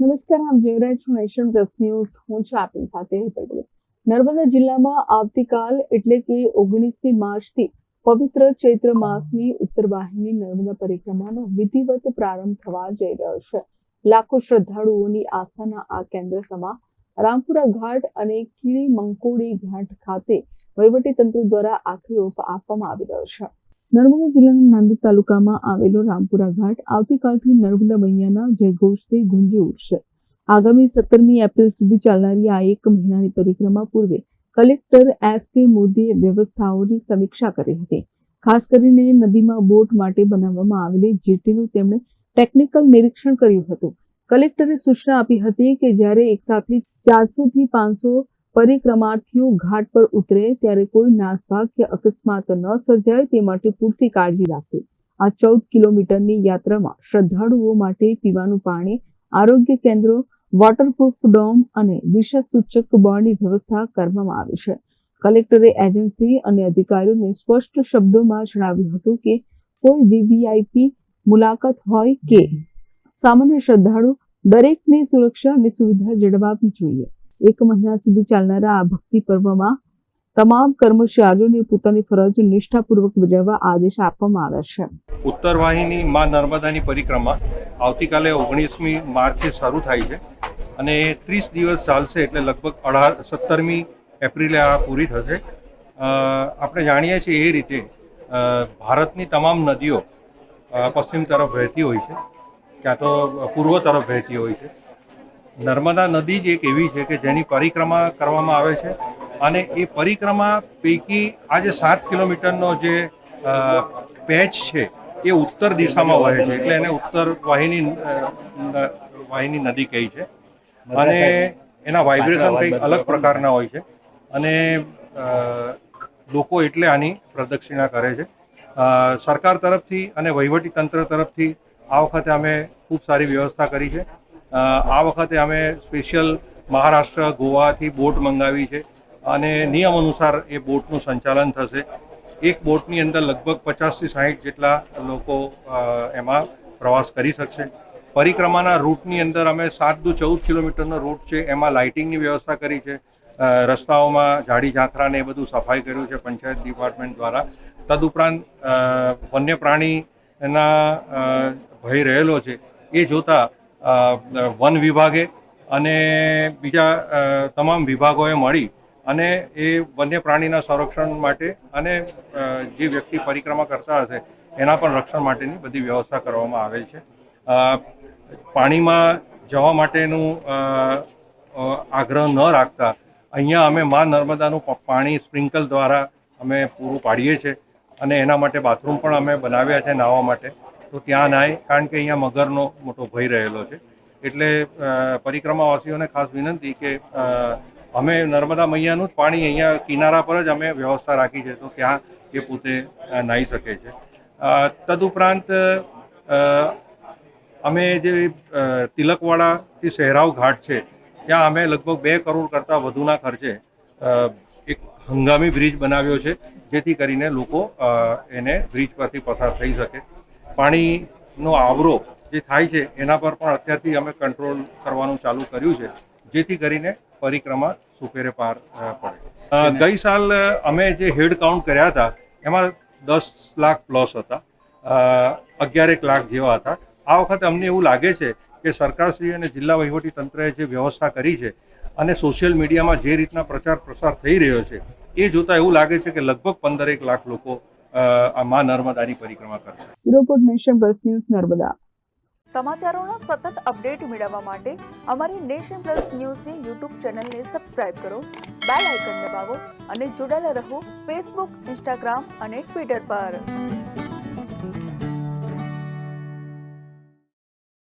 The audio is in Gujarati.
નમસ્કાર, આપ જોઈ રહ્યા છો નેશન પ્લસ ન્યૂઝ. હું છું આપની સાથે હેતલ. નર્મદા જિલ્લામાં આવતીકાલ એટલે કે 19મી માર્ચથી પવિત્ર ચૈત્ર માસની ઉત્તરવાહિની નર્મદા પરિક્રમાનો વિધિવત પ્રારંભ થવા જઈ રહ્યો છે. લાખો શ્રદ્ધાળુઓની આસ્થાના આ કેન્દ્ર સમા રામપુરા ઘાટ અને કીડી મંકોડી ઘાટ ખાતે વહીવટીતંત્ર દ્વારા આખરી ઓપ આપવામાં આવી રહ્યો છે. નર્મદા જિલ્લાના નાંદોદ તાલુકામાં આવેલો રામપુરા ઘાટ આવતીકાલથી નર્મદા મૈયાના જયઘોષથી ગુંજી ઉઠશે. આગામી 17મી એપ્રિલ સુધી ચાલનારી આ એક મહિનાની પરિક્રમા પૂર્વે કલેક્ટર S.K. મોદીએ વ્યવસ્થાઓની સમીક્ષા કરી હતી. ખાસ કરીને નદીમાં બોટ માટે બનાવવામાં આવેલી જેટીનું તેમણે ટેકનિકલ નિરીક્ષણ કર્યું હતું. કલેક્ટરે સૂચના આપી હતી કે જ્યારે એકસાથે 400 થી 500 પરિક્રમાર્થીઓ ઘાટ પર ઉતરે ત્યારે કોઈ નાસભાગ કે અકસ્માત ન સર્જાય તે માટે પૂરતી કાળજી રાખવી. આ 14 કિલોમીટરની યાત્રામાં શ્રદ્ધાળુઓ માટે પીવાનું પાણી, આરોગ્ય કેન્દ્રો, વોટરપ્રૂફ ડોમ અને દિશાસૂચક બોર્ડની વ્યવસ્થા કરવામાં આવી છે. કલેક્ટરે એજન્સી અને અધિકારીઓને સ્પષ્ટ શબ્દોમાં જણાવ્યું હતું કે કોઈ વીવીઆઈપી મુલાકાત હોય કે સામાન્ય શ્રદ્ધાળુ, દરેકની સુરક્ષા અને સુવિધા જળવાવી જોઈએ. એક મહિના સુધી ચાલનારા આ ભક્તિ પર્વમાં તમામ કર્મચારીઓને પોતાની ફરજ નિષ્ઠાપૂર્વક બજાવવા આદેશ આપવામાં આવ્યા છે. ઉત્તરવાહિની માં નર્મદાની પરિક્રમા આવતીકાલે 19મી માર્ચથી શરૂ થાય છે અને 30 દિવસ ચાલશે, એટલે લગભગ 17મી એપ્રિલે આ પૂરી થશે. આપણે જાણીએ છીએ એ રીતે ભારતની તમામ નદીઓ પશ્ચિમ તરફ વહેતી હોય છે, ક્યાં તો પૂર્વ તરફ વહેતી હોય છે. નર્મદા નદી જ એક એવી છે કે જેની પરિક્રમા કરવામાં આવે છે અને એ પરિક્રમા પૈકી આ જે 7 કિલોમીટરનો જે પેચ છે એ ઉત્તર દિશામાં વહે છે, એટલે એને ઉત્તર વાહિની નદી કહી છે અને એના વાઇબ્રેશન કંઈક અલગ પ્રકારના હોય છે અને લોકો એટલે આની પ્રદક્ષિણા કરે છે. સરકાર તરફથી અને વહીવટી તંત્ર તરફથી આ વખતે અમે ખૂબ સારી વ્યવસ્થા કરી છે. આ વખતે અમે સ્પેશિયલ મહારાષ્ટ્ર, ગોવાથી બોટ મંગાવી છે અને નિયમ અનુસાર એ બોટનું સંચાલન થશે. એક બોટની અંદર લગભગ 50 થી 60 જેટલા લોકો એમાં પ્રવાસ કરી શકશે. પરિક્રમાના રૂટની અંદર અમે 7 દુ 14 કિલોમીટરનો રૂટ છે, એમાં લાઇટિંગની વ્યવસ્થા કરી છે. રસ્તાઓમાં ઝાડી ઝાંખરા ને એ બધું સફાઈ કર્યું છે પંચાયત ડિપાર્ટમેન્ટ દ્વારા. તદુપરાંત વન્ય પ્રાણીના ભય રહેલો છે એ જોતા વન વિભાગે અને બીજા તમામ વિભાગોએ મળી અને એ વન્ય પ્રાણીના સંરક્ષણ માટે અને જે વ્યક્તિ પરિક્રમા કરતા હશે એના પણ રક્ષણ માટેની બધી વ્યવસ્થા કરવામાં આવેલ છે. પાણીમાં જવા માટેનું આગ્રહ ન રાખતા અહીંયા અમે મા નર્મદાનું પાણી સ્પ્રિંકલ દ્વારા અમે પૂરું પાડીએ છીએ અને એના માટે બાથરૂમ પણ અમે બનાવ્યા છે નાહવા માટે. તો ત્યાં નાય, કારણ કે અહીંયા મગરનો મોટો ભય રહેલો છે. એટલે પરિક્રમાવાસીઓને ખાસ વિનંતી કે અમે નર્મદા મૈયાનું જ પાણી અહીંયા કિનારા પર જ અમે વ્યવસ્થા રાખી છે, તો ત્યાં એ પોતે નાહી શકે છે. તદુપરાંત અમે જે તિલકવાડાથી સહેરાવ ઘાટ છે ત્યાં અમે લગભગ 2 કરોડ કરતાં વધુના ખર્ચે એક હંગામી બ્રિજ બનાવ્યો છે, જેથી કરીને લોકો એને બ્રિજ પરથી પસાર થઈ શકે. પાણીનો આવરો જે થાય છે એના પર પણ અત્યારથી અમે કંટ્રોલ કરવાનું ચાલુ કર્યું છે, જેથી કરીને પરિક્રમા સુપેરે પાર પડે. ગઈ સાલ અમે જે હેડ કાઉન્ટ કર્યા હતા એમાં 10 લાખ પ્લસ હતા, 11 લાખ જેવા હતા. આ વખતે અમને એવું લાગે છે કે સરકારશ્રી અને જિલ્લા વહીવટી તંત્રએ જે વ્યવસ્થા કરી છે અને સોશિયલ મીડિયામાં જે રીતના પ્રચાર પ્રસાર થઈ રહ્યો છે એ જોતાં એવું લાગે છે કે લગભગ 15 લાખ લોકો આ મા નર્મદાની પરિક્રમા કરશે. Report Nation Plus News Narmada. સમાચારોના સતત અપડેટ મેળવવા માટે અમારી નેશન પ્લસ ન્યૂઝની યુટ્યુબ ચેનલને સબસ્ક્રાઇબ કરો, બેલ આઇકન દબાવો અને જોડાયેલા રહો ફેસબુક, ઇન્સ્ટાગ્રામ અને ટ્વિટર પર.